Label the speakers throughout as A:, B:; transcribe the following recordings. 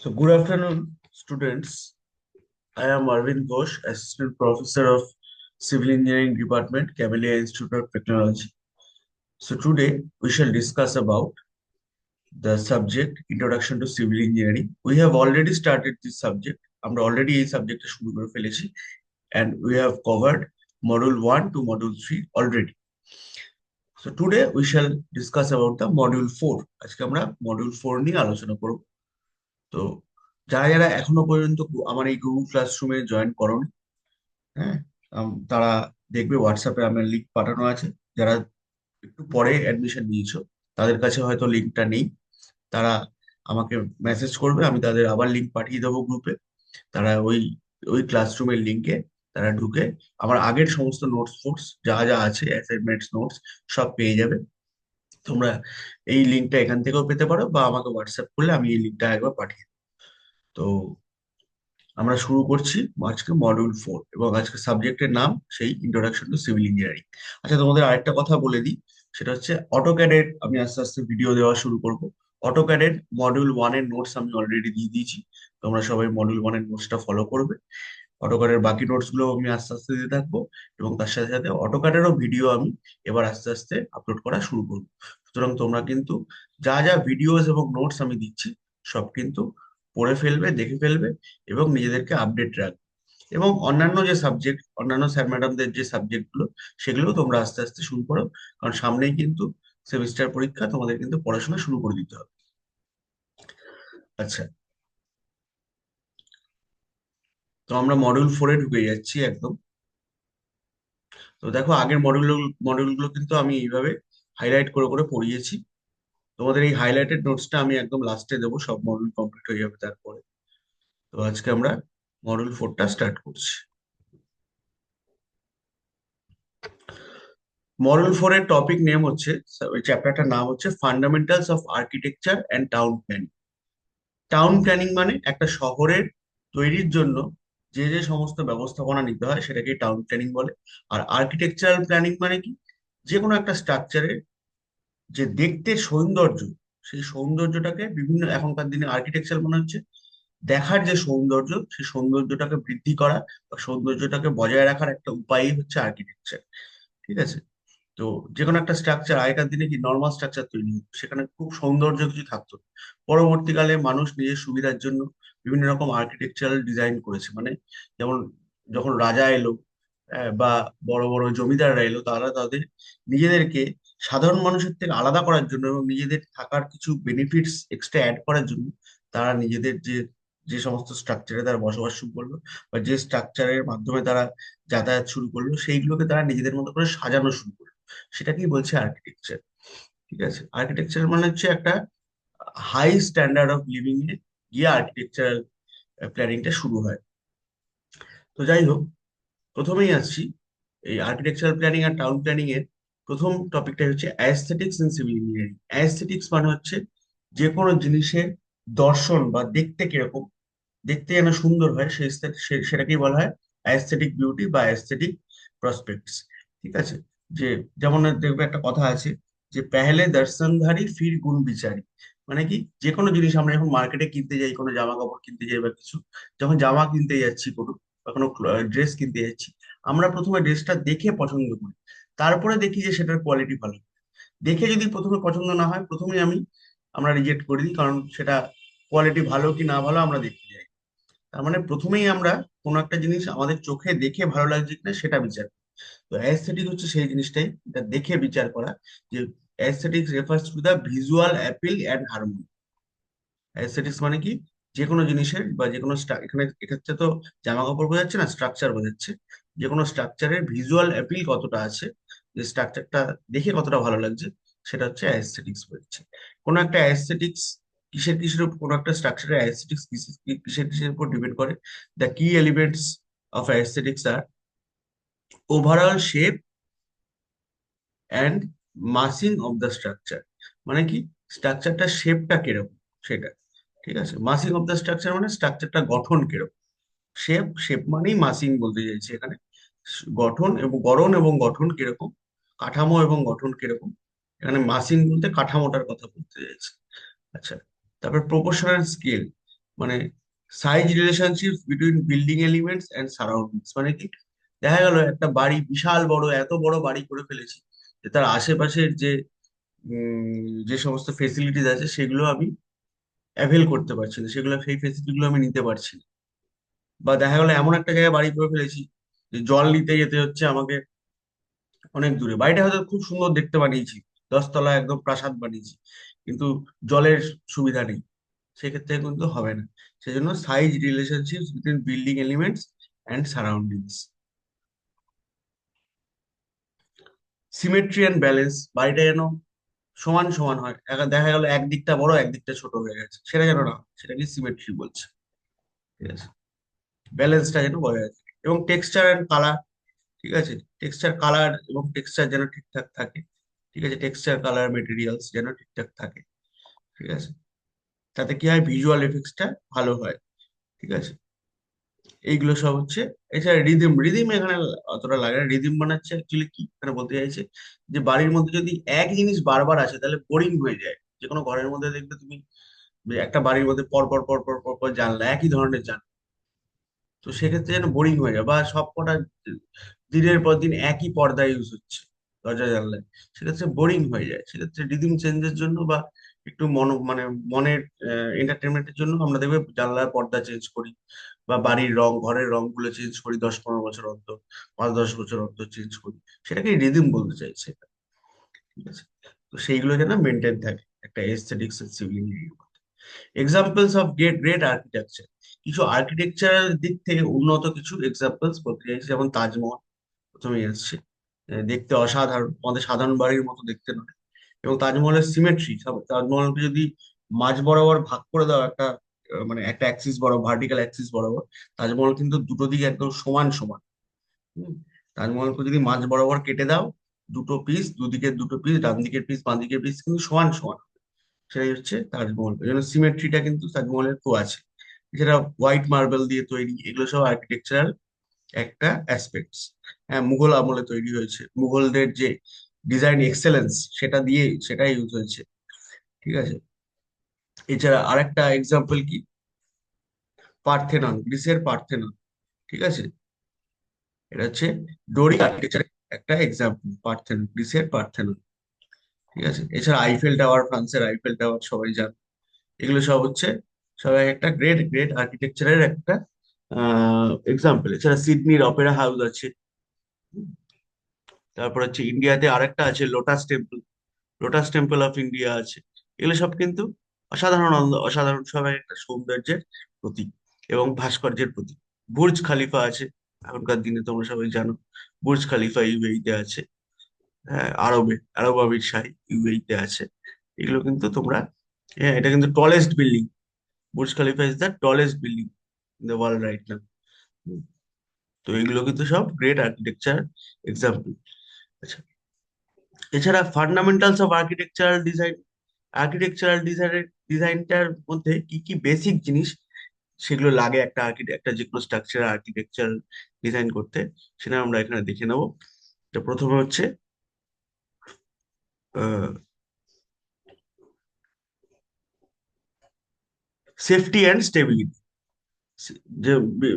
A: So, good afternoon, students. I am Arvind Ghosh, Assistant Professor of Civil Engineering Department, Camellia Institute of Technology. So, today we shall discuss about the subject Introduction to Civil Engineering. We have already started this subject. আমরা already এই সাবজেক্টটা শুরু করে ফেলেছি and we have covered module 1 to module 3 already. So today we shall discuss about the module 4. আজকে আমরা module 4 নিয়ে আলোচনা করব। তো যারা যারা এখনো পর্যন্ত আমার এই গুগল ক্লাসরুমে জয়েন করোনি, হ্যাঁ, তারা দেখবে হোয়াটসঅ্যাপে আমার লিঙ্ক পাঠানো আছে। যারা একটু পরে অ্যাডমিশন নিয়েছো তাদের কাছে হয়তো লিঙ্কটা নেই, তারা আমাকে মেসেজ করবে, আমি তাদের আবার লিঙ্ক পাঠিয়ে দেবো গ্রুপে। তারা ওই ওই ক্লাসরুমের লিঙ্কে তারা ঢুকে আমার আগের সমস্ত নোটস ফোটস যা যা আছে অ্যাসাইনমেন্টস নোটস সব পেয়ে যাবে। তোমরা এই লিঙ্কটা এখান থেকেও পেতে পারো বা আমাকে হোয়াটসঅ্যাপ করলে আমি এই লিঙ্কটা একবার পাঠিয়ে দেবো। তো আমরা শুরু করছি আজকে মডিউল 4 এবং আজকে সাবজেক্টের নাম সেই ইন্ট্রোডাকশন টু সিভিল ইঞ্জিনিয়ারিং। আচ্ছা, তোমাদের আরেকটা কথা বলে দিই, সেটা হচ্ছে অটোক্যাডের আমি আস্তে আস্তে ভিডিও দেওয়া শুরু করব। অটোক্যাডের মডিউল 1 এর নোটস আমি অলরেডি দিয়ে দিয়েছি, তোমরা সবাই মডিউল 1 এর নোটসটা ফলো করবে। অটোক্যাডের বাকি নোটস গুলো আমি আস্তে আস্তে দিতে থাকবো এবং তার সাথে সাথে অটোক্যাডেরও ভিডিও আমি এবার আস্তে আস্তে আপলোড করা শুরু করবো। সুতরাং তোমরা কিন্তু যা যা ভিডিওস এবং নোটস আমি দিচ্ছি সব কিন্তু পড়ে ফেলবে, দেখে ফেলবে এবং নিজেদেরকে আপডেট রাখবে। এবং অন্যান্য যে সাবজেক্ট, অন্যান্য স্যার ম্যাডামদের যে সাবজেক্ট গুলো সেগুলো তোমরা আস্তে আস্তে শুরু করো, কারণ সামনেই কিন্তু সেমিস্টার পরীক্ষা, তোমাদের কিন্তু পড়াশোনা শুরু করে দিতে হবে। আচ্ছা, তো আমরা মডিউল 4-এ ঢুকে যাচ্ছি একদম। তো দেখো, আগের মডিউলগুলো কিন্তু আমি এইভাবে হাইলাইট করে করে পড়িয়েছি। তোমাদের এই হাইলাইটেড নোটসটা আমি একদম লাস্টে দেবো, সব মডিউল কমপ্লিট হয়ে যাবে তারপরে। তো আজকে আমরা মডিউল 4টা স্টার্ট করছি। মডিউল 4 এর টপিক নেম হচ্ছে, ওই চ্যাপ্টারটার নাম হচ্ছে fundamentals of architecture and town planning. Town planning মানে একটা শহরের তৈরির জন্য যে যে সমস্ত ব্যবস্থাপনা নিতে হয় সেটাকে টাউন প্ল্যানিং বলে। আর আর্কিটেকচারাল প্ল্যানিং মানে কি, যে কোনো একটা স্ট্রাকচারের যে দেখতে সৌন্দর্য, সেই সৌন্দর্যটাকে বিভিন্ন, এখনকার দিনে আর্কিটেকচার মনে হচ্ছে দেখার যে সৌন্দর্য, সেই সৌন্দর্যটাকে বৃদ্ধি করা বা সৌন্দর্যটাকে বজায় রাখার একটা উপায়ই হচ্ছে আর্কিটেকচার। ঠিক আছে? তো যে কোনো একটা স্ট্রাকচার, আগেকার দিনে কি নর্মাল স্ট্রাকচার তৈরি হতো, সেখানে খুব সৌন্দর্য কিছু থাকতো না। পরবর্তীকালে মানুষ নিজের সুবিধার জন্য বিভিন্ন রকম আর্কিটেকচারাল ডিজাইন করেছে। মানে যেমন যখন রাজা এলো, বা বড় বড় জমিদাররা এলো, তারা তাদের নিজেদেরকে সাধারণ মানুষের থেকে আলাদা করার জন্য এবং নিজেদের থাকার কিছু বেনিফিটস এক্সট্রা অ্যাড করার জন্য তারা নিজেদের যে যে সমস্ত স্ট্রাকচারে তারা বসবাস শুরু করলো বা যে স্ট্রাকচারের মাধ্যমে তারা যাতায়াত শুরু করলো, সেইগুলোকে তারা নিজেদের মতো করে সাজানো শুরু করলো। সেটাকেই বলছে আর্কিটেকচার। ঠিক আছে? আর্কিটেকচার মানে হচ্ছে একটা হাই স্ট্যান্ডার্ড অফ লিভিং এ গিয়ে আর্কিটেকচারাল প্ল্যানিংটা শুরু হয়। তো যাই হোক, প্রথমেই আসছি এই আর্কিটেকচারাল প্ল্যানিং আর টাউন প্ল্যানিং এর প্রথম টপিকটা হচ্ছে aesthetics in civil engineering. Aesthetics মানে হচ্ছে যে কোনো জিনিসের দর্শন বা দেখতে কিরকম, দেখতে যেন সুন্দর হয়, সেটাকেই বলা হয় অ্যাস্থেটিক বিউটি বা অ্যাস্থেটিক প্রসপেক্টস। ঠিক আছে? যে যেমন দেখবে একটা কথা আছে যে পেহলে দর্শনধারী ফির গুণ বিচারি। মানে কি, যে কোনো জিনিস আমরা যখন মার্কেটে কিনতে যাই, কোনো জামা কাপড় কিনতে যাই বা কিছু, যখন জামা কিনতে যাচ্ছি বা কোনো ড্রেস কিনতে যাচ্ছি, আমরা প্রথমে ড্রেসটা দেখে পছন্দ করি, তারপরে দেখি যে সেটার কোয়ালিটি ভালো। দেখে যদি প্রথমে পছন্দ না হয়, প্রথমে আমরা রিজেক্ট করে দিই, কারণ সেটা কোয়ালিটি ভালো কি না ভালো আমরা দেখতে যাই। তার মানে প্রথমেই আমরা কোনো একটা জিনিস আমাদের চোখে দেখে ভালো লাগছে কিনা সেটা বিচার করি। তো অ্যাস্থেটিক হচ্ছে সেই জিনিসটাই, এটা দেখে বিচার করা। যে aesthetics refers to the visual appeal and harmony. Aesthetics মানে কি, যে কোনো জিনিসের বা যে কোনো এখানে এক্ষেত্রে তো জামা কাপড় বোঝাচ্ছে না, স্ট্রাকচার বোঝাচ্ছে। যে কোনো স্ট্রাকচারের ভিজুয়াল অ্যাপিল কতটা আছে, যে স্ট্রাকচারটা দেখে কতটা ভালো লাগছে, সেটা হচ্ছে অ্যাস্থেটিক্স বোঝাচ্ছে। কোনো একটা অ্যাস্থেটিক্স কিসের কিসের উপর, কোনো একটা স্ট্রাকচারের অ্যাস্থেটিক্স কিসের কিসের উপর ডিপেন্ড করে? দ্য কি এলিমেন্টস অফ অ্যাস্থেটিক্স আর overall shape and massing of the structure. মানে কি, স্ট্রাকচারটার শেপটা কিরকম সেটা। ঠিক আছে? মাসিং অফ দ্য স্ট্রাকচার মানে স্ট্রাকচারটা গঠন কিরকম। শেপ, শেপ মানেই মাসিং বলতে চাইছি এখানে। গঠন এবং গড়ন এবং গঠন কিরকম, কাঠামো এবং গঠন কিরকম। এখানে মাসিং বলতে কাঠামোটার কথা বলতে চাইছি। আচ্ছা, তারপর প্রপোর্শনাল স্কেল। মানে size relationship between building elements and surroundings মানে কি, দেখা গেল একটা বাড়ি বিশাল বড়, এত বড় বাড়ি করে ফেলেছি যে তার আশেপাশের যে সমস্ত ফেসিলিটিস আছে সেগুলো আমি অ্যাভেল করতে পারছি না, সেগুলো সেই ফেসিলিটি গুলো আমি নিতে পারছি না। বা দেখা গেলো এমন একটা জায়গায় বাড়ি করে ফেলেছি যে জল নিতে যেতে হচ্ছে আমাকে অনেক দূরে। বাড়িটা হয়তো খুব সুন্দর দেখতে বানিয়েছি, 10 তলা একদম প্রাসাদ বানিয়েছি, কিন্তু জলের সুবিধা নেই, সেক্ষেত্রে কিন্তু হবে না। সেজন্য size relationship between building elements and surroundings. Symmetry and balance, বাড়িটা যেন সমান সমান হয়, দেখা গেল একদিকটা বড় একদিকটা ছোট হয়ে গেছে, সেটা যেন না হয়, সেটাকে সিমেট্রি বলছে। ঠিক আছে, ব্যালেন্সটা যেন বজায় থাকে। এবং টেক্সচার অ্যান্ড কালার, ঠিক আছে, টেক্সচার কালার এবং টেক্সচার যেন ঠিকঠাক থাকে। ঠিক আছে, টেক্সচার কালার মেটেরিয়ালস যেন ঠিকঠাক থাকে। ঠিক আছে, তাতে কি হয়, ভিজুয়াল এফেক্টসটা ভালো হয়। ঠিক আছে, এইগুলো সব হচ্ছে। এছাড়া রিদিম, রিদিম এখানে অতটা লাগে না। রিদিম বানাচ্ছে অ্যাকচুয়ালি কি এখানে বলতে চাইছে, যে বাড়ির মধ্যে যদি এক জিনিস বারবার আসে তাহলে বোরিং হয়ে যায়। যে কোনো ঘরের মধ্যে দেখবে তুমি, যে একটা বাড়ির মধ্যে পর পর পর পর পর পর জানলা, একই ধরনের জানলা, তো সেক্ষেত্রে যেন বোরিং হয়ে যায়। বা সব কটা দিনের পর দিন একই পর্দা ইউজ হচ্ছে দরজা জানলায়, সেক্ষেত্রে বোরিং হয়ে যায়। সেক্ষেত্রে রিদিম চেঞ্জের জন্য বা একটু মানে মনের এন্টারটেনমেন্টের জন্য আমরা দেখবে জানলার পর্দা চেঞ্জ করি, বা বাড়ির রং, ঘরের রং গুলো চেঞ্জ করি 10-15 বছর অন্তর, 5-10 বছর অন্তর চেঞ্জ করি। সেটাকে রিদিম বলতে চাইছে। ঠিক আছে, তো সেইগুলো যেন মেনটেন থাকে একটা aesthetics civil. Examples of great great architecture, কিছু আর্কিটেকচারাল দিক থেকে উন্নত কিছু এক্সাম্পলস বলতে চাইছি, যেমন তাজমহল প্রথমেই আসছে। দেখতে অসাধারণ, আমাদের সাধারণ বাড়ির মতো দেখতে নয়। এবং তাজমহলের সিমেট্রি, তাজমহলকে যদি মাঝ বরাবর ভাগ করে দাও একটা, মানে একটা অ্যাক্সিস বরাবর, ভার্টিক্যাল অ্যাক্সিস বরাবর, তাজমহল কিন্তু দুটো দিকে একদম সমান সমান। হুম, তাজমহলকে যদি মাঝ বরাবর কেটে দাও, দুটো পিস, দুদিকে দুটো পিস, ডান দিকের পিস বাঁ দিকের পিস কিন্তু সমান সমান, সেটাই হচ্ছে তাজমহল। এই জন্য সিমেট্রিটা কিন্তু তাজমহলের তো আছে। এছাড়া হোয়াইট মার্বেল দিয়ে তৈরি, এগুলো সব আর্কিটেকচারাল একটা অ্যাসপেক্টস। হ্যাঁ, মুঘল আমলে তৈরি হয়েছে, মুঘলদের যে ডিজাইন এক্সেলেন্স সেটা দিয়ে সেটা ইউজ হয়েছে। ঠিক আছে, এছাড়া আরেকটা এক্সাম্পল কি, পার্থেনন, গ্রিসের পার্থেনন। ঠিক আছে, এটা হচ্ছে ডোরিক আর্কিটেকচার একটা এক্সাম্পল, পার্থেনন, গ্রিসের পার্থেনন। ঠিক আছে, এছাড়া আইফেল টাওয়ার, ফ্রান্সের আইফেল টাওয়ার সবাই জানে। এগুলো সব হচ্ছে সবাই একটা গ্রেট গ্রেট আর্কিটেকচারের একটা এক্সাম্পল। এছাড়া সিডনির অপেরা হাউস আছে। তারপর হচ্ছে ইন্ডিয়াতে আরেকটা আছে lotus temple, lotus temple of India আছে। এগুলো সব কিন্তু অসাধারণ, অসাধারণ সবাই একটা সৌন্দর্যের প্রতীক এবং ভাস্কর্যের প্রতীক। বুর্জ খালিফা আছে, এখনকার দিনে তোমরা সবাই জানো, বুর্জ খালিফা ইউএইতে আছে। হ্যাঁ, আরব আমির শাহী ইউএইতে আছে। এগুলো কিন্তু তোমরা, হ্যাঁ, এটা কিন্তু টলেস্ট বিল্ডিং, বুর্জ খালিফা is the tallest building in the world right now. তো এগুলো কিন্তু সব গ্রেট আর্কিটেকচার এক্সাম্পল। আচ্ছা, এছাড়া fundamentals of architectural design, architectural ডিজাইনের, ডিজাইনটার মধ্যে কি কি বেসিক জিনিস সেগুলো লাগে একটা একটা যে কোনো স্ট্রাকচার আর্কিটেকচার ডিজাইন করতে, সেটা আমরা এখানে দেখে নেবো। তো প্রথমে হচ্ছে সেফটি অ্যান্ড স্টেবিলিটি। যে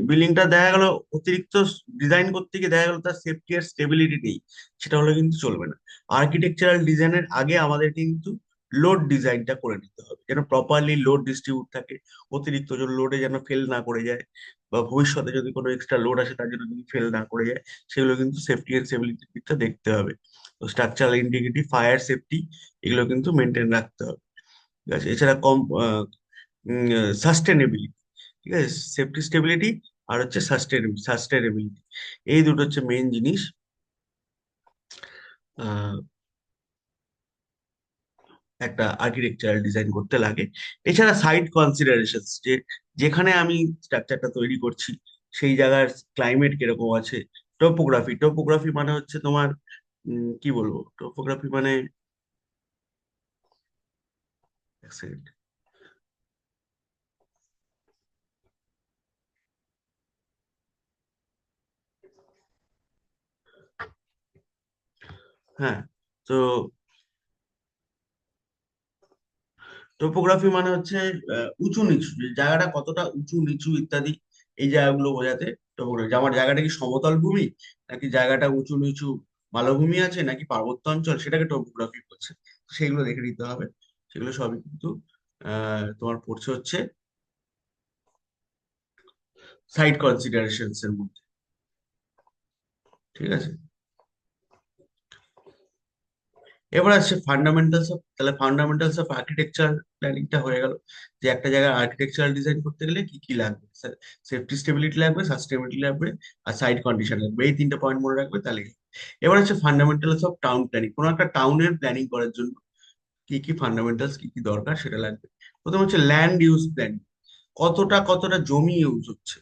A: বিল্ডিংটা দেখা গেল অতিরিক্ত ডিজাইন করতে গিয়ে দেখা গেল তার সেফটি আর স্টেবিলিটি নেই, সেটা হলে কিন্তু চলবে না। আর্কিটেকচারাল ডিজাইনের আগে আমাদের কিন্তু লোড ডিজাইনটা করে নিতে হবে, যেন প্রপারলি লোড ডিস্ট্রিবিউট থাকে, অতিরিক্ত লোডে যেন ফেল না করে যায়, বা ভবিষ্যতে যদি কোনো এক্সট্রা লোড আসে তার জন্য যদি ফেল না করে যায়, সেগুলো কিন্তু সেফটি এন্ড স্টেবিলিটির দিকটা দেখতে হবে। তো স্ট্রাকচারাল ইন্টিগ্রিটি, ফায়ার সেফটি, এগুলো কিন্তু মেনটেন রাখতে হবে। ঠিক আছে, এছাড়া কম সাস্টেনেবিলিটি, ঠিক আছে, সেফটি স্টেবিলিটি আর হচ্ছে সাস্টেনেবিলিটি, এই দুটো হচ্ছে মেইন জিনিস আহ, একটা আর্কিটেকচারাল ডিজাইন করতে লাগে। এছাড়া সাইট কনসিডারেশন, যে যেখানে আমি স্ট্রাকচারটা তৈরি করছি সেই জায়গার ক্লাইমেট কিরকম আছে। টোপোগ্রাফি, টোপোগ্রাফি মানে হচ্ছে তোমার কি বলবো, টোপোগ্রাফি মানে, এক সেকেন্ড। হ্যাঁ, তো টোপোগ্রাফি মানে হচ্ছে উঁচু নিচু, যে জায়গাটা কতটা উঁচু নিচু ইত্যাদি, এই জায়গাগুলো বোঝাতে টোপোগ্রাফি। আমার জায়গাটা কি সমতল ভূমি, নাকি জায়গাটা উঁচু নিচু মালভূমি আছে, নাকি পার্বত্য অঞ্চল, সেটাকে টোপোগ্রাফি বলছে। সেগুলো দেখে নিতে হবে। সেগুলো সবই কিন্তু তোমার পড়ছে হচ্ছে সাইট কনসিডারেশনস এর মধ্যে। ঠিক আছে, এবার আসছে ফান্ডামেন্টালস অফ, তাহলে ফান্ডামেন্টালস অফ আর্কিটেকচার প্ল্যানিংটা হয়ে গেল, যে একটা জায়গায় আর্কিটেকচারাল ডিজাইন করতে গেলে কি কি লাগবে। সেফটি স্টেবিলিটি লাগবে, সাস্টেনেবিলিটি লাগবে, আর সাইট কন্ডিশন লাগবে। এই তিনটে পয়েন্ট মনে রাখবে তাহলে। এবার হচ্ছে ফান্ডামেন্টালস অফ টাউন প্ল্যানিং। কোনো একটা টাউনের প্ল্যানিং করার জন্য কি কি ফান্ডামেন্টালস, কি কি দরকার সেটা লাগবে। প্রথম হচ্ছে ল্যান্ড ইউজ প্ল্যানিং। কতটা কতটা জমি ইউজ হচ্ছে,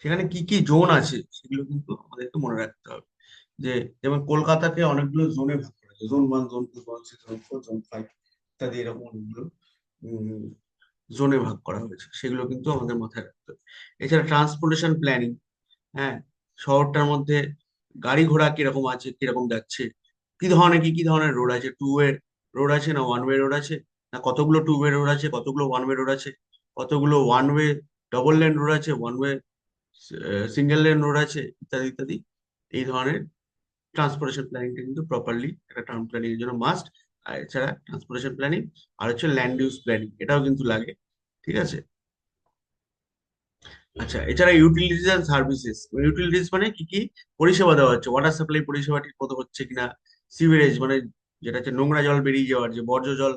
A: সেখানে কি কি জোন আছে, সেগুলো কিন্তু আমাদেরকে মনে রাখতে হবে। যে যেমন কলকাতাকে অনেকগুলো জোনে ভাগ করা আছে, zone 1, zone 2, zone 3, zone 4, zone 5 ইত্যাদি, এরকম অনেকগুলো জোনে ভাগ করা হয়েছে, সেগুলো কিন্তু আমাদের মাথায় রাখতে হবে। এছাড়া ট্রান্সপোর্টেশন প্ল্যানিং, হ্যাঁ, শহরটার মধ্যে গাড়ি ঘোড়া কিরকম আছে, কিরকম যাচ্ছে, কি ধরনের কি কি ধরনের রোড আছে, টু ওয়ে রোড আছে না ওয়ান ওয়ে রোড আছে, না কতগুলো টু ওয়ে রোড আছে, কতগুলো ওয়ান ওয়ে রোড আছে, কতগুলো one way double lane road আছে, one way single lane road আছে, ইত্যাদি ইত্যাদি। এই ধরনের ট্রান্সপোর্টেশন প্ল্যানিংটা কিন্তু প্রপারলি একটা টাউন প্ল্যানিং এর জন্য মাস্ট। আর এছাড়া ট্রান্সপোর্টেশন প্ল্যানিং আর হচ্ছে ল্যান্ড ইউজ প্ল্যানিং, এটাও কিন্তু লাগে। ঠিক আছে। আচ্ছা, এছাড়া ইউটিলিটিস এন্ড সার্ভিসেস। ইউটিলিটিস মানে কি কি পরিষেবা দেওয়া হচ্ছে, ওয়াটার সাপ্লাই পরিষেবা ঠিক মতো হচ্ছে কিনা, সিভারেজ মানে যেটা হচ্ছে নোংরা জল বেরিয়ে যাওয়ার যে বর্জ্য জল,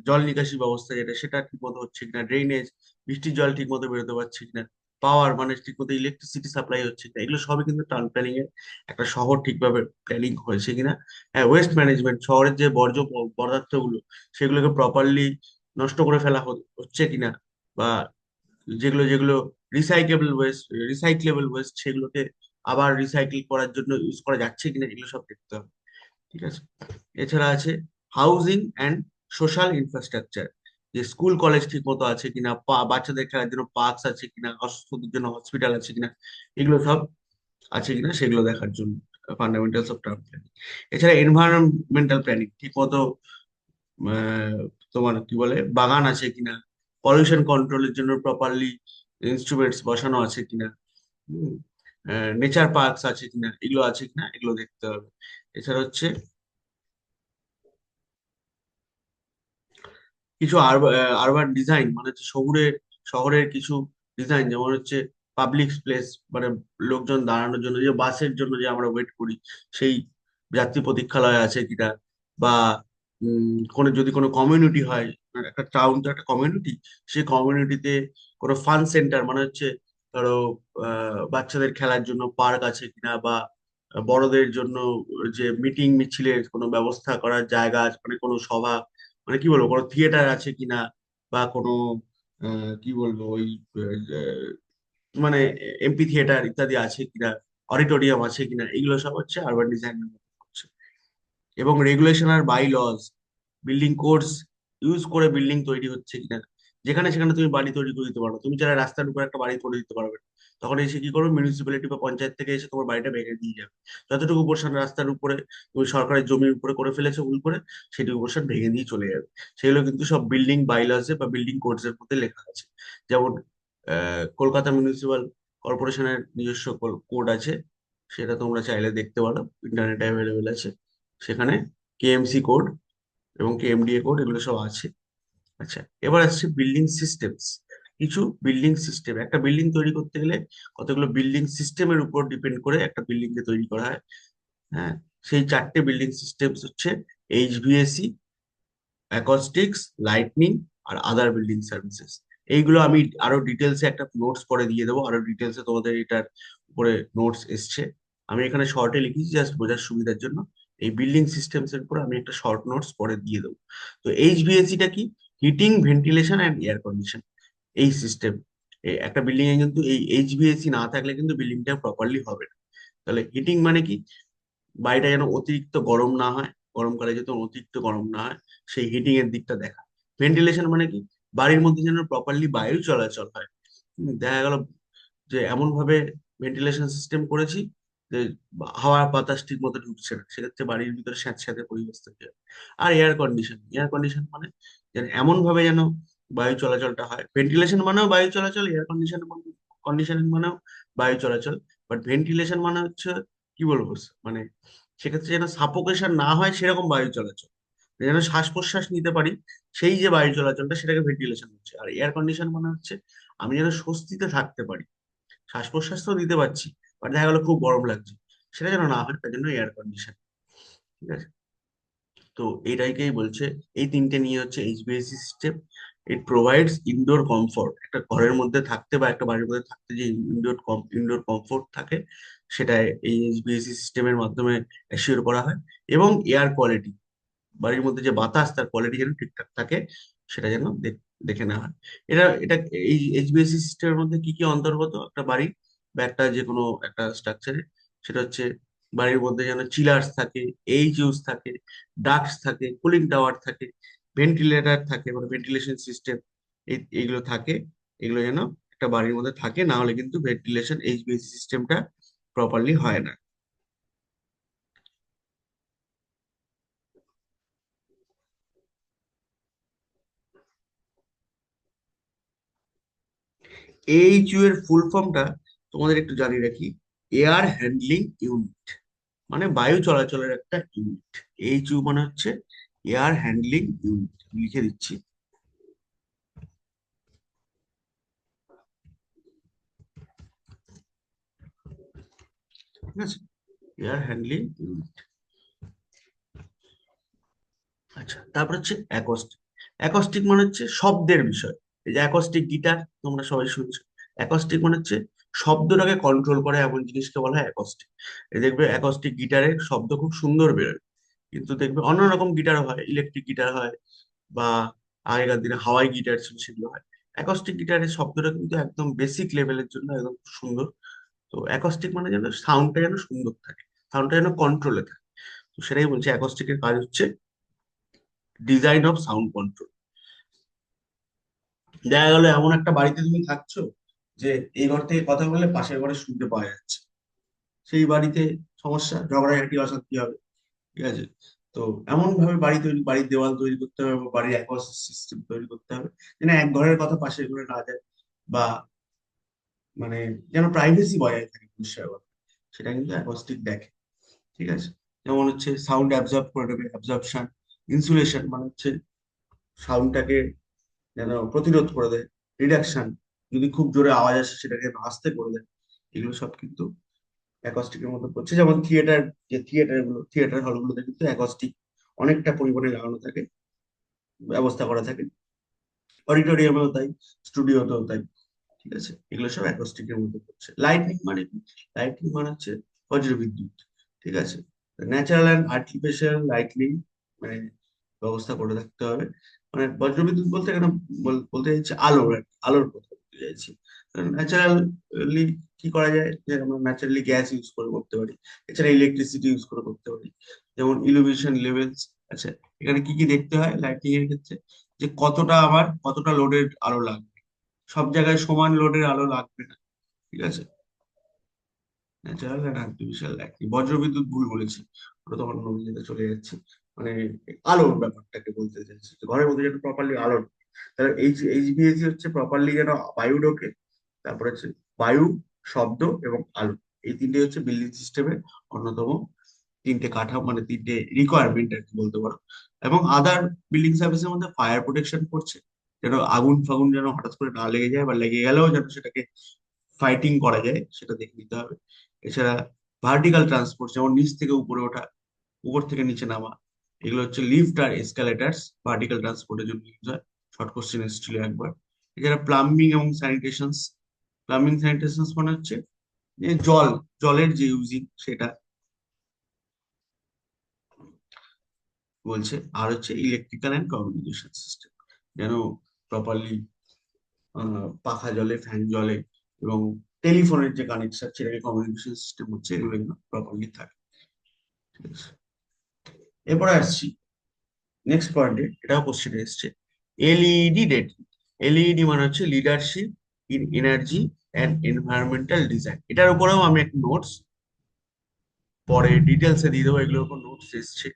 A: জল নিকাশি ব্যবস্থা যেটা, সেটা ঠিক মতো হচ্ছে কিনা, ড্রেনেজ, বৃষ্টির জল ঠিক মতো বেরোতে পারছে কিনা, পাওয়ার মানে ঠিক মতো ইলেকট্রিসিটি সাপ্লাই হচ্ছে কিনা, এগুলো সবই কিন্তু টাউন প্ল্যানিং এর। একটা শহর ঠিকভাবে প্ল্যানিং হয়েছে কিনা। হ্যাঁ, ওয়েস্ট ম্যানেজমেন্ট, শহরের যে বর্জ্য পদার্থগুলো, সেগুলোকে প্রপারলি নষ্ট করে ফেলা হচ্ছে কিনা, বা যেগুলো যেগুলো রিসাইকেবল ওয়েস্ট, রিসাইক্লেবল ওয়েস্ট, সেগুলোকে আবার রিসাইকেল করার জন্য ইউজ করা যাচ্ছে কিনা, এগুলো সব দেখতে হবে। ঠিক আছে। এছাড়া আছে হাউজিং অ্যান্ড সোশ্যাল ইনফ্রাস্ট্রাকচার, যে স্কুল কলেজ ঠিক মতো আছে কিনা, বাচ্চাদের খেলার জন্য পার্কস আছে কিনা, অসুস্থদের জন্য হসপিটাল আছে কিনা, এগুলো সব আছে কিনা সেগুলো দেখার জন্য ফান্ডামেন্টালস অফ টাউন প্ল্যানিং। এছাড়া এনভায়রনমেন্টাল প্ল্যানিং, ঠিক মতো আহ, তোমার কি বলে বাগান আছে কিনা, পলিউশন কন্ট্রোলের জন্য প্রপারলি ইনস্ট্রুমেন্টস বসানো আছে কিনা, নেচার পার্কস আছে কিনা, এগুলো আছে কিনা, এগুলো দেখতে হবে। এছাড়া হচ্ছে কিছু আরবান ডিজাইন, মানে হচ্ছে শহুরের শহরের কিছু ডিজাইন, যেমন হচ্ছে পাবলিক প্লেস, মানে লোকজন দাঁড়ানোর জন্য, যে বাসের জন্য যে আমরা ওয়েট করি, সেই যাত্রী প্রতীক্ষালয় আছে কিনা, বা কোনো যদি কোনো কমিউনিটি হয়, একটা টাউন তো একটা কমিউনিটি, সেই কমিউনিটিতে কোনো ফান সেন্টার মানে হচ্ছে ধরো বাচ্চাদের খেলার জন্য পার্ক আছে কিনা, বা বড়দের জন্য যে মিটিং মিছিলের কোনো ব্যবস্থা করার জায়গা আছে, মানে কোনো সভা, মানে কি বলবো কোনো থিয়েটার আছে কিনা, বা কোনো কি বলবো ওই মানে এমপি থিয়েটার ইত্যাদি আছে কিনা, অডিটোরিয়াম আছে কিনা, এগুলো সব হচ্ছে আরবান ডিজাইনের মধ্যে পড়ছে। এবং রেগুলেশন আর bylaws, building codes use করে বিল্ডিং তৈরি হচ্ছে কিনা। যেখানে সেখানে তুমি বাড়ি তৈরি করে দিতে পারো, তুমি যারা রাস্তার উপর একটা বাড়ি করে দিতে পারবে না। তখন এসে কি করবে, মিউনিসিপ্যালিটি বা পঞ্চায়েত থেকে এসে তোমার বাড়িটা ভেঙে দিয়ে যাবে। যতটুকু পোর্শন রাস্তার উপরে তুমি সরকারের জমির উপরে করে ফেলেছো ভুল করে, সেটুকু পোর্শন ভেঙে দিয়ে চলে যাবে। সেগুলো কিন্তু সব বিল্ডিং বাইলজে বা বিল্ডিং কোডস এর মধ্যে লেখা আছে। যেমন কলকাতা মিউনিসিপাল কর্পোরেশনের নিজস্ব কোড আছে, সেটা তোমরা চাইলে দেখতে পারো, ইন্টারনেটে অ্যাভেলেবেল আছে। সেখানে কেএমসি কোড এবং কেএমডিএ কোড এগুলো সব আছে। আচ্ছা, এবার আসছে বিল্ডিং সিস্টেমস। কিছু বিল্ডিং সিস্টেম, একটা বিল্ডিং তৈরি করতে গেলে কতগুলো বিল্ডিং সিস্টেমের উপর ডিপেন্ড করে একটা বিল্ডিং কে তৈরি করা হয়। হ্যাঁ, সেই চারটে বিল্ডিং সিস্টেমস হচ্ছে এইচভিএসি, অ্যাকোস্টিক্স, লাইটনিং, আর আদার বিল্ডিং সার্ভিসেস। এইগুলো আমি আরো ডিটেলসে একটা নোটস পরে দিয়ে দেবো, আরো ডিটেলসে তোমাদের এটার উপরে নোটস এসছে। আমি এখানে শর্টে লিখেছি জাস্ট বোঝার সুবিধার জন্য। এই বিল্ডিং সিস্টেমস এর উপর আমি একটা শর্ট নোটস পরে দিয়ে দেবো। তো এইচভিএসি টা কি, heating ventilation and air condition, এই সিস্টেম। একটা বিল্ডিং এ কিন্তু এই এইচভিএসি না থাকলে কিন্তু বিল্ডিংটা প্রপারলি হবে না। তাহলে হিটিং মানে কি, বাড়িটা যেন অতিরিক্ত গরম না হয়, গরমকালে যাতে অতিরিক্ত গরম না হয়, সেই হিটিং এর দিকটা দেখা। ভেন্টিলেশন মানে কি, বাড়ির মধ্যে যেন প্রপারলি বায়ু চলাচল হয়। দেখা গেল যে এমন ভাবে ভেন্টিলেশন সিস্টেম করেছি যে হাওয়া বাতাস ঠিক মতো ঢুকছে না, সেক্ষেত্রে বাড়ির ভিতরে স্যাঁতস্যাঁতে পরিবেশ তৈরি হয়। আর এয়ার কন্ডিশন মানে যেন এমন ভাবে যেন বায়ু চলাচলটা হয়। ভেন্টিলেশন মানেও বায়ু চলাচল, এয়ার কন্ডিশনিং মানেও বায়ু চলাচল। বাট ভেন্টিলেশন মানে হচ্ছে কি বলবো, মানে সেক্ষেত্রে যেন সাফোকেশন না হয় সেরকম বায়ু চলাচল, যেন শ্বাস প্রশ্বাস নিতে পারি, সেই যে বায়ু চলাচলটা সেটাকে ভেন্টিলেশন হচ্ছে। আর এয়ার কন্ডিশন মানে হচ্ছে আমি যেন স্বস্তিতে থাকতে পারি, শ্বাস প্রশ্বাস তো দিতে পারছি, বাট দেখা গেলো খুব গরম লাগছে, সেটা যেন না হয়, তার জন্য এয়ার কন্ডিশন। ঠিক আছে, তো এটাকেই বলছে, এই তিনটে নিয়ে হচ্ছে এইচভিএসি সিস্টেম। ইট প্রোভাইডস ইনডোর কমফোর্ট, একটা ঘরের মধ্যে থাকতে বা একটা বাড়ির মধ্যে থাকতে যে ইনডোর কমফোর্ট থাকে, সেটা এই এইচভিএসি সিস্টেমের মাধ্যমে অ্যাসিওর করা হয়। এবং এয়ার কোয়ালিটি, বাড়ির মধ্যে যে বাতাস তার কোয়ালিটি যেন ঠিকঠাক থাকে, সেটা যেন দেখে নেওয়া হয়। এটা এই এইচভিএসি সিস্টেমের মধ্যে কি কি অন্তর্গত একটা বাড়ি বা একটা যে কোনো একটা স্ট্রাকচারে, সেটা হচ্ছে বাড়ির মধ্যে যেন চিলার্স থাকে, এইচইউস থাকে, ডাক্টস থাকে, কুলিং টাওয়ার থাকে, ভেন্টিলেটর থাকে, মানে ভেন্টিলেশন সিস্টেম, এইগুলো থাকে। এগুলো যেন একটা বাড়ির মধ্যে থাকে, না হলে কিন্তু ভেন্টিলেশন এইচভিএসি সিস্টেমটা প্রপারলি হয় না। এইচইউ এর ফুল ফর্মটা তোমাদের একটু জানিয়ে রাখি, এয়ার হ্যান্ডলিং ইউনিট, মানে বায়ু চলাচলের একটা ইউনিট। এইচইউ মানে হচ্ছে এয়ার হ্যান্ডলিং ইউনিট, লিখে দিচ্ছি। ঠিক আছে, এয়ার হ্যান্ডলিং ইউনিট। আচ্ছা, তারপর হচ্ছে অ্যাকোস্টিক। অ্যাকোস্টিক মানে হচ্ছে শব্দের বিষয়। এই যে অ্যাকোস্টিক গিটার তোমরা সবাই শুনছো, অ্যাকোস্টিক মানে হচ্ছে শব্দটাকে কন্ট্রোল করে এমন জিনিসকে বলা হয় অ্যাকোস্টিক। এই দেখবে অ্যাকোস্টিক গিটারের শব্দ খুব সুন্দর বেরোয়, কিন্তু দেখবে অন্যরকম গিটার হয়, ইলেকট্রিক গিটার হয়, বা আগেকার দিনে হাওয়াই গিটার ছিল সেগুলো হয়। অ্যাকোস্টিক গিটারের শব্দটা কিন্তু একদম বেসিক লেভেলের জন্য একদম খুব সুন্দর। তো অ্যাকোস্টিক মানে যেন সাউন্ডটা যেন সুন্দর থাকে, সাউন্ডটা যেন কন্ট্রোলে থাকে। তো সেটাই বলছি, অ্যাকোস্টিকের কাজ হচ্ছে ডিজাইন অফ সাউন্ড কন্ট্রোল। দেখা গেল এমন একটা বাড়িতে তুমি থাকছো যে এই ঘর থেকে কথা বললে পাশের ঘরে শুনতে পাওয়া যাচ্ছে, সেই বাড়িতে সমস্যা, ঝগড়াঝাটি, অশান্তি হবে। ঠিক আছে, তো এমন ভাবে বাড়ির দেওয়াল তৈরি করতে হবে বা বাড়ির অ্যাকোস্টিক সিস্টেম তৈরি করতে হবে যেন এক ঘরের কথা পাশের ঘরে না যায়, বা মানে যেন প্রাইভেসি বজায় থাকে পরিষ্কার কথা, সেটা কিন্তু অ্যাকোস্টিক দেখে। ঠিক আছে, যেমন হচ্ছে সাউন্ড অ্যাবজর্ব করে নেবে, অ্যাবজর্পশন। ইনসুলেশন মানে হচ্ছে সাউন্ডটাকে যেন প্রতিরোধ করে দেয়। রিডাকশন, যদি খুব জোরে আওয়াজ আসে সেটাকে আস্তে করে দেয়। এগুলো সব কিন্তু অ্যাকস্টিকের মধ্যে পড়ছে। যেমন থিয়েটার হলগুলোতে কিন্তু অ্যাকস্টিক অনেকটা পরিমাণে লাগানো থাকে, ব্যবস্থা করা থাকে। অডিটোরিয়ামেও তাই, স্টুডিওতেও তাই। ঠিক আছে, এগুলো সব অ্যাকোস্টিকের মধ্যে পড়ছে। লাইটনিং মানে কি? লাইটনিং মানে হচ্ছে বজ্রবিদ্যুৎ। ঠিক আছে, ন্যাচারাল অ্যান্ড আর্টিফিশিয়াল লাইটনিং মানে ব্যবস্থা করে থাকতে হবে। মানে বজ্রবিদ্যুৎ বলতে এখানে বলতে চাইছি আলোর আর কি, আলোর কথা বলতে চাইছি। ন্যাচারালি কি করা যায়, যে আমরা ন্যাচারালি গ্যাস ইউজ করে করতে পারি, এছাড়া ইলেকট্রিসিটি ইউজ করে করতে পারি। যেমন ইলুমিনেশন লেভেলস। আচ্ছা, এখানে কি কি দেখতে হয় লাইটিং এর ক্ষেত্রে, যে কতটা লোডের আলো লাগবে, সব জায়গায় সমান লোডের আলো লাগবে না। ঠিক আছে, ন্যাচারাল অ্যান্ড আর্টিফিশিয়াল লাইটিং। বজ্রবিদ্যুৎ ভুল বলেছি, ওটা তখন অন্য যেতে চলে যাচ্ছে। মানে আলোর ব্যাপারটাকে বলতে চাইছি, যে ঘরের মধ্যে যেন প্রপারলি আলো ঢোকে। তাহলে এইচভিএসি হচ্ছে প্রপারলি যেন বায়ু ঢোকে, তারপরে হচ্ছে বায়ু, শব্দ এবং আলো, এই তিনটে হচ্ছে বিল্ডিং সিস্টেমের অন্যতম তিনটে কাঠামো, মানে তিনটে রিকোয়ারমেন্ট আর কি বলতে পারো। এবং আদার বিল্ডিং সার্ভিসের মধ্যে ফায়ার প্রোটেকশন পড়ছে, যেন আগুন ফাগুন যেন হঠাৎ করে না লেগে যায়, বা লেগে গেলেও যেন সেটাকে ফাইটিং করা যায় সেটা দেখে নিতে হবে। এছাড়া ভার্টিক্যাল ট্রান্সপোর্ট, যেমন নিচ থেকে উপরে ওঠা, উপর থেকে নিচে নামা, এগুলো হচ্ছে লিফট আর এসকালেটার্স, ভার্টিক্যাল ট্রান্সপোর্টের জন্য ইউজ হয়। শর্ট কোশ্চেন এসেছিল একবার। এছাড়া প্লাম্বিং এবং স্যানিটেশনস। প্লাম্বিং স্যানিটেশনস মানে হচ্ছে যে জলের যে ইউজিং সেটা বলছে। আর হচ্ছে ইলেকট্রিক্যাল অ্যান্ড কমিউনিকেশন সিস্টেম, যেন প্রপারলি পাখা জলে, ফ্যান জলে, এবং টেলিফোনের যে কানেকশন, সেটাকে কমিউনিকেশন সিস্টেম হচ্ছে, এগুলো যেন প্রপারলি থাকে। ঠিক আছে, এরপরে আসছি নেক্সট পয়েন্টে, এটাও কোশ্চেনে এসছে, এলইডি রেটিং। এলইডি মানে হচ্ছে leadership in energy and environmental design. এটার উপরেও আমি একটা নোটস পরে ডিটেলসে দিয়ে দেবো, এগুলোর উপর নোটস এসছে।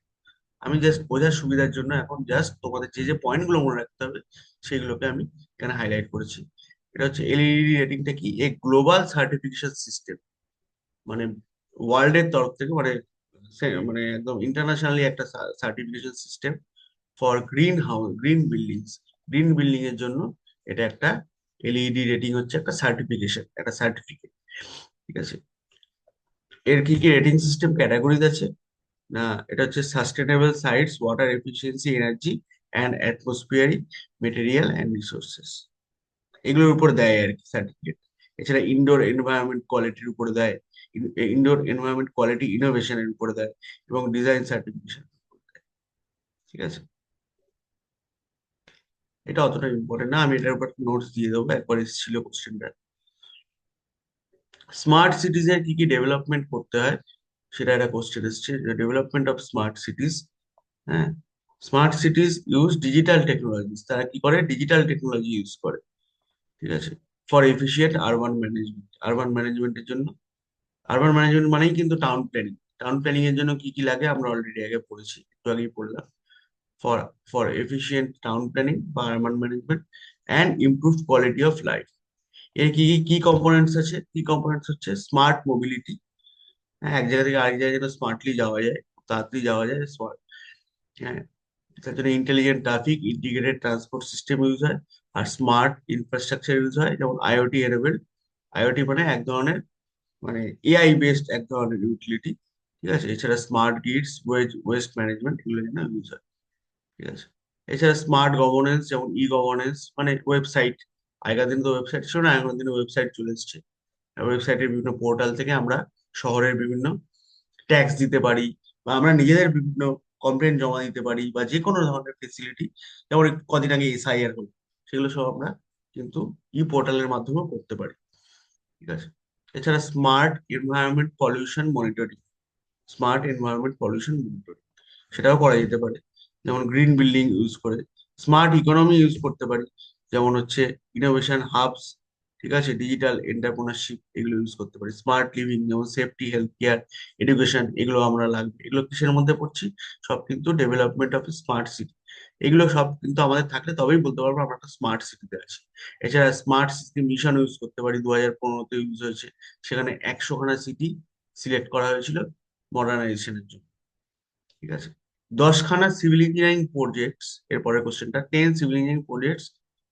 A: আমি জাস্ট বোঝার সুবিধার জন্য এখন জাস্ট তোমাদের যে যে পয়েন্টগুলো মনে রাখতে হবে সেগুলোকে আমি এখানে হাইলাইট করেছি। এটা হচ্ছে এলইডি রেটিংটা কি, এ গ্লোবাল সার্টিফিকেশন সিস্টেম, মানে ওয়ার্ল্ডের তরফ থেকে, মানে মানে একদম ইন্টারন্যাশনালি একটা certification system for green house, green buildings. Green building এর জন্য এটা একটা এলইডি রেটিং হচ্ছে একটা সার্টিফিকেশন, একটা সার্টিফিকেট। ঠিক আছে, এর কি কি রেটিং সিস্টেম ক্যাটাগরিজ আছে না, এটা হচ্ছে sustainable sites, water efficiency, energy and atmospheric material and resources, এগুলোর উপর দেয় আর কি সার্টিফিকেট। এছাড়া ইনডোর এনভায়রনমেন্ট কোয়ালিটির উপরে দেয়, ইনডোর এনভায়রনমেন্ট কোয়ালিটি ইনোভেশনের উপরে দেয়, এবং ডিজাইন সার্টিফিকেশন। ঠিক আছে, এটা অতটা ইম্পর্টেন্ট না, আমি এটার উপর নোটস দিয়ে দেবো, একবার এসেছিল কোশ্চেনটা। স্মার্ট সিটিজের কি কি ডেভেলপমেন্ট করতে হয় সেটা একটা কোশ্চেন এসেছে, ডেভেলপমেন্ট অফ স্মার্ট সিটিজ। হ্যাঁ, smart cities use digital technologies, তারা কি করে, ডিজিটাল টেকনোলজি ইউজ করে। ঠিক আছে, for efficient urban management, urban ম্যানেজমেন্টের জন্য। আরবান ম্যানেজমেন্ট মানেই কিন্তু টাউন প্ল্যানিং। টাউন প্ল্যানিং এর জন্য কি কি লাগে আমরা অলরেডি আগে পড়েছি, একটু আগেই পড়লাম। For for efficient town planning বা urban management and improve quality of life. এর কি কি কি কম্পোনেন্টস আছে, কি কম্পোনেন্টস হচ্ছে স্মার্ট মোবিলিটি। হ্যাঁ, এক জায়গা থেকে আরেক জায়গায় যেন স্মার্টলি যাওয়া যায়, তাড়াতাড়ি যাওয়া যায়, স্মার্ট। হ্যাঁ, তার জন্য intelligent traffic, integrated transport system use হয়, আর স্মার্ট ইনফ্রাস্ট্রাকচার ইউজ হয়, যেমন আইওটি এনেবল। আইওটি মানে এক ধরনের, মানে এআই বেসড এক ধরনের ইউটিলিটি। ঠিক আছে, এছাড়া স্মার্ট গ্রিডস, ওয়েস্ট ম্যানেজমেন্ট, এগুলো যেন ইউজ হয়। ঠিক আছে, এছাড়া স্মার্ট গভর্নেন্স, যেমন ই গভর্নেন্স মানে ওয়েবসাইট। আগের দিন তো ওয়েবসাইট ছিল না, এখন দিনে ওয়েবসাইট চলে এসেছে। ওয়েবসাইটের বিভিন্ন পোর্টাল থেকে আমরা শহরের বিভিন্ন ট্যাক্স দিতে পারি, বা আমরা নিজেদের বিভিন্ন কমপ্লেন জমা দিতে পারি, বা যে কোনো ধরনের ফেসিলিটি, যেমন কদিন আগে এসআইআর হলো, সেগুলো সব আমরা কিন্তু ই পোর্টালের মাধ্যমে করতে পারি। ঠিক আছে, এছাড়া smart environment pollution monitoring, smart environment pollution monitoring সেটাও করা যেতে পারে, যেমন গ্রিন বিল্ডিং ইউজ করে। স্মার্ট ইকোনমি ইউজ করতে পারি, যেমন হচ্ছে ইনোভেশন হাবস। ঠিক আছে, ডিজিটাল এন্টারপ্রেনারশিপ, এগুলো ইউজ করতে পারি। স্মার্ট লিভিং, যেমন সেফটি, হেলথ কেয়ার, এডুকেশন, এগুলো আমরা লাগবে। এগুলো কিসের মধ্যে পড়ছি, সব কিন্তু ডেভেলপমেন্ট অফ স্মার্ট সিটি। এগুলো সব কিন্তু আমাদের থাকলে তবেই বলতে পারবো আমরা একটা স্মার্ট সিটিতে আছি। এছাড়া স্মার্ট সিটি মিশন ইউজ করতে পারি, 2015-তে ইউজ হয়েছে। সেখানে 100খানা সিটি সিলেক্ট করা হয়েছিল মডার্নাইজেশনের জন্য। ঠিক আছে, 10খানা সিভিল ইঞ্জিনিয়ারিং প্রজেক্টস, এরপরে কোশ্চেনটা, 10 civil engineering projects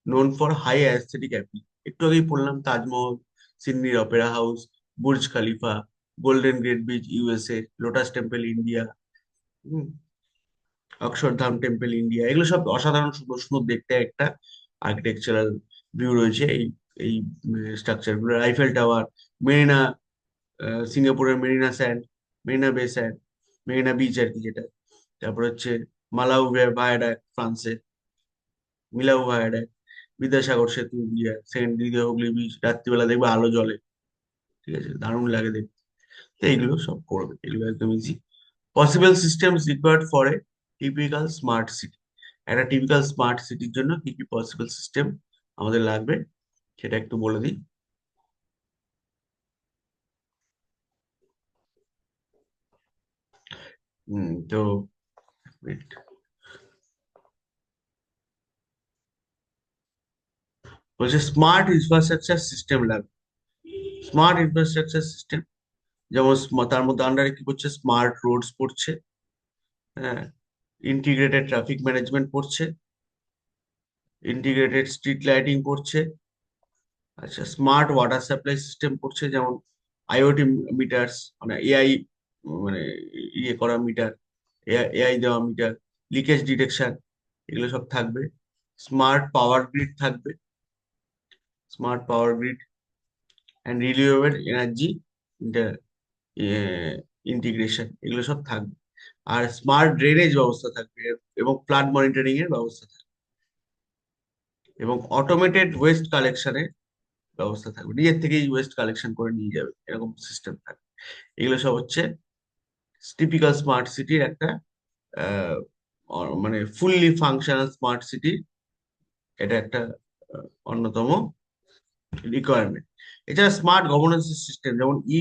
A: known for high aesthetic appeal. একটু আগেই পড়লাম, তাজমহল, সিডনির opera house, Burj Khalifa, golden gate bridge USA, lotus temple India, Akshardham temple India, এগুলো সব অসাধারণ সুন্দর সুন্দর দেখতে একটা আর্কিটেকচারাল ভিউ রয়েছে এই এই স্ট্রাকচার গুলো। আইফেল টাওয়ার, মেরিনা, সিঙ্গাপুরের মেরিনা স্যান্ড, মেরিনা বে স্যান্ড, মেরিনা বিচ আর কি যেটা। তারপর হচ্ছে মালাউ ভায়াডাক ফ্রান্সে, মিলাউ ভায়াডাক, বিদ্যাসাগর সেতু ইন্ডিয়া, সেকেন্ড দ্বিতীয় হুগলি বিচ, রাত্রিবেলা দেখবে আলো জ্বলে। ঠিক আছে, দারুণ লাগে দেখতে। তো এইগুলো সব করবে, এগুলো একদম easy. Possible systems required for a typical smart city, একটা টিপিক্যাল স্মার্ট সিটির জন্য কি কি পসিবল সিস্টেম আমাদের লাগবে সেটা একটু বলে দিই। তো wait, বলছে স্মার্ট ইনফ্রাস্ট্রাকচার সিস্টেম লাগবে। স্মার্ট ইনফ্রাস্ট্রাকচার সিস্টেম, যেমন তার মধ্যে আন্ডারে কি পড়ছে, স্মার্ট রোডস পড়ছে, হ্যাঁ, ইন্টিগ্রেটেড ট্রাফিক ম্যানেজমেন্ট পড়ছে, ইন্টিগ্রেটেড স্ট্রিট লাইটিং পড়ছে। আচ্ছা, স্মার্ট ওয়াটার সাপ্লাই সিস্টেম পড়ছে, যেমন আইওটি মিটারস, মানে এআই, মানে ইয়ে করা মিটার, এআই দেওয়া মিটার, লিকেজ ডিটেকশন, এগুলো সব থাকবে। স্মার্ট পাওয়ার গ্রিড থাকবে, smart power grid and renewable energy integration, এগুলো সব থাকবে। আর স্মার্ট ড্রেনেজ ব্যবস্থা থাকবে, এবং ফ্লাড মনিটরিং এর ব্যবস্থা থাকবে, এবং অটোমেটেড ওয়েস্ট কালেকশনের ব্যবস্থা থাকবে, নিজের থেকেই ওয়েস্ট কালেকশন করে নিয়ে যাবে, এরকম সিস্টেম থাকবে। এগুলো সব হচ্ছে টিপিক্যাল স্মার্ট সিটির একটা আহ, মানে ফুললি ফাংশনাল স্মার্ট সিটি, এটা একটা অন্যতম রিকোয়ারমেন্ট। এছাড়া স্মার্ট গভর্নেন্স সিস্টেম, যেমন ই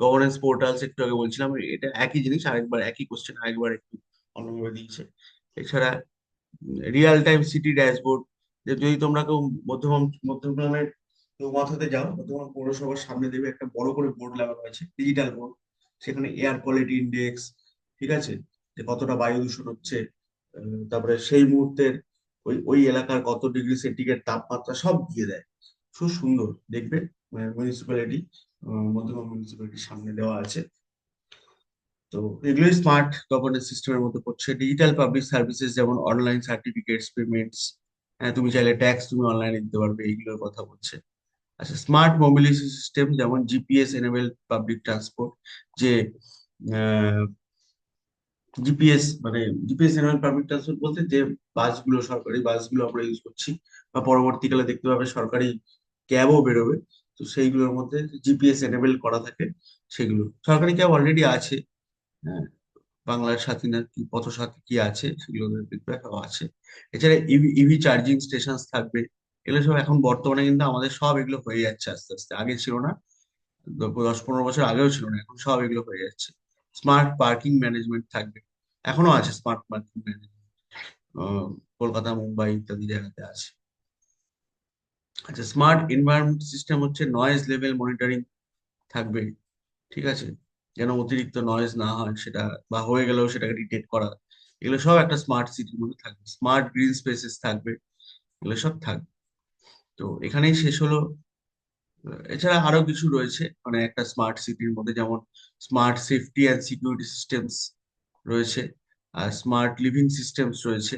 A: গভর্নেন্স পোর্টালস একটু আগে বলছিলাম, এটা একই জিনিস, আরেকবার একই কোশ্চেন আরেকবার একটু অন্যভাবে দিয়েছে। এছাড়া রিয়েল টাইম সিটি ড্যাশবোর্ড, যে যদি তোমরা কেউ মধ্যমগ্রামের কেউ মাথাতে যাও, মধ্যমগ্রাম পৌরসভার সামনে দেখবে একটা বড় করে বোর্ড লাগানো আছে, ডিজিটাল বোর্ড। সেখানে এয়ার কোয়ালিটি ইন্ডেক্স, ঠিক আছে, যে কতটা বায়ু দূষণ হচ্ছে, তারপরে সেই মুহূর্তের ওই ওই এলাকার কত ডিগ্রি সেন্টিগ্রেড তাপমাত্রা সব দিয়ে দেয়। খুব সুন্দর দেখবে, মিউনিসিপ্যালিটি, মধ্যমগ্রাম মিউনিসিপ্যালিটির সামনে দেওয়া আছে। তো এগুলোই স্মার্ট গভর্নেন্স সিস্টেমের মধ্যে পড়ছে। ডিজিটাল পাবলিক সার্ভিসেস যেমন অনলাইন সার্টিফিকেটস, পেমেন্টস, হ্যাঁ তুমি চাইলে ট্যাক্স তুমি অনলাইনে দিতে পারবে, এইগুলোর কথা বলছে। আচ্ছা, স্মার্ট মোবিলিটি সিস্টেম যেমন জিপিএস এনেবল পাবলিক ট্রান্সপোর্ট, যে জিপিএস মানে জিপিএস এনেবল পাবলিক ট্রান্সপোর্ট বলতে যে বাসগুলো, সরকারি বাসগুলো আমরা ইউজ করছি, বা পরবর্তীকালে দেখতে পাবে সরকারি ক্যাবও বেরোবে, তো সেইগুলোর মধ্যে জিপিএস এনেবল করা থাকে। সেগুলো সরকারি ক্যাব অলরেডি আছে, হ্যাঁ, বাংলার সাথী না কি পথ সাথী কি আছে, সেগুলো দেখবে সব আছে। এছাড়া ইভি ইভি চার্জিং স্টেশন থাকবে। এগুলো সব এখন বর্তমানে কিন্তু আমাদের সব এগুলো হয়ে যাচ্ছে আস্তে আস্তে, আগে ছিল না, 10-15 বছর আগেও ছিল না, এখন সব এগুলো হয়ে যাচ্ছে। স্মার্ট পার্কিং ম্যানেজমেন্ট থাকবে, এখনো আছে smart parking management, Kolkata Mumbai ইত্যাদি জায়গাতে আছে। আচ্ছা, স্মার্ট এনভায়রনমেন্ট সিস্টেম হচ্ছে নয়েজ লেভেল মনিটরিং থাকবে, ঠিক আছে, যেন অতিরিক্ত নয়েজ না হয় সেটা, বা হয়ে গেলেও সেটাকে ডিটেক্ট করা। এগুলো সব একটা স্মার্ট সিটির মধ্যে থাকবে। স্মার্ট গ্রিন স্পেসেস থাকবে, এগুলো সব থাকবে। তো এখানেই শেষ হলো। এছাড়া আরো কিছু রয়েছে মানে একটা স্মার্ট সিটির মধ্যে, যেমন smart safety and security systems রয়েছে, আর স্মার্ট লিভিং সিস্টেমস রয়েছে।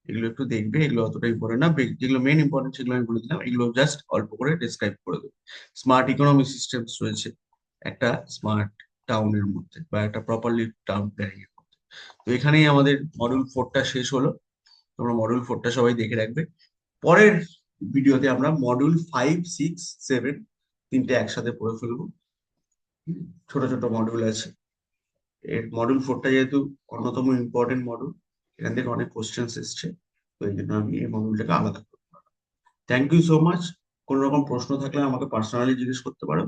A: এগুলো একটু দেখবে, এগুলো অতটা ইম্পর্টেন্ট না, যেগুলো মেন ইম্পর্টেন্ট সেগুলো আমি বলে দিলাম, এগুলো জাস্ট অল্প করে ডিসক্রাইব করে দেবো। স্মার্ট ইকোনমি সিস্টেমস রয়েছে একটা স্মার্ট টাউনের মধ্যে, বা একটা প্রপারলি টাউন প্ল্যানিং এর মধ্যে। তো এখানেই আমাদের মডিউল 4টা শেষ হলো। তোমরা মডিউল 4টা সবাই দেখে রাখবে। পরের ভিডিওতে আমরা মডিউল 5, 6, 7 তিনটে একসাথে পড়ে ফেলবো। ছোট ছোট মডিউল আছে। এর মডিউল 4টা যেহেতু অন্যতম ইম্পর্টেন্ট মডিউল, এখান থেকে অনেক কোশ্চেন্স এসছে, তো এই জন্য আমি এই মডিউলটাকে আলাদা করবো। Thank you so much. কোনো রকম প্রশ্ন থাকলে আমাকে পার্সোনালি জিজ্ঞেস করতে পারো,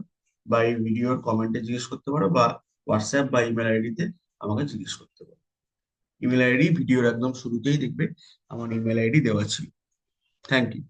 A: বা এই ভিডিওর কমেন্টে জিজ্ঞেস করতে পারো, বা হোয়াটসঅ্যাপ বা ইমেল আইডিতে আমাকে জিজ্ঞেস করতে পারো। ইমেল আইডি ভিডিওর একদম শুরুতেই দেখবে আমার ইমেল আইডি দেওয়া ছিল। Thank you.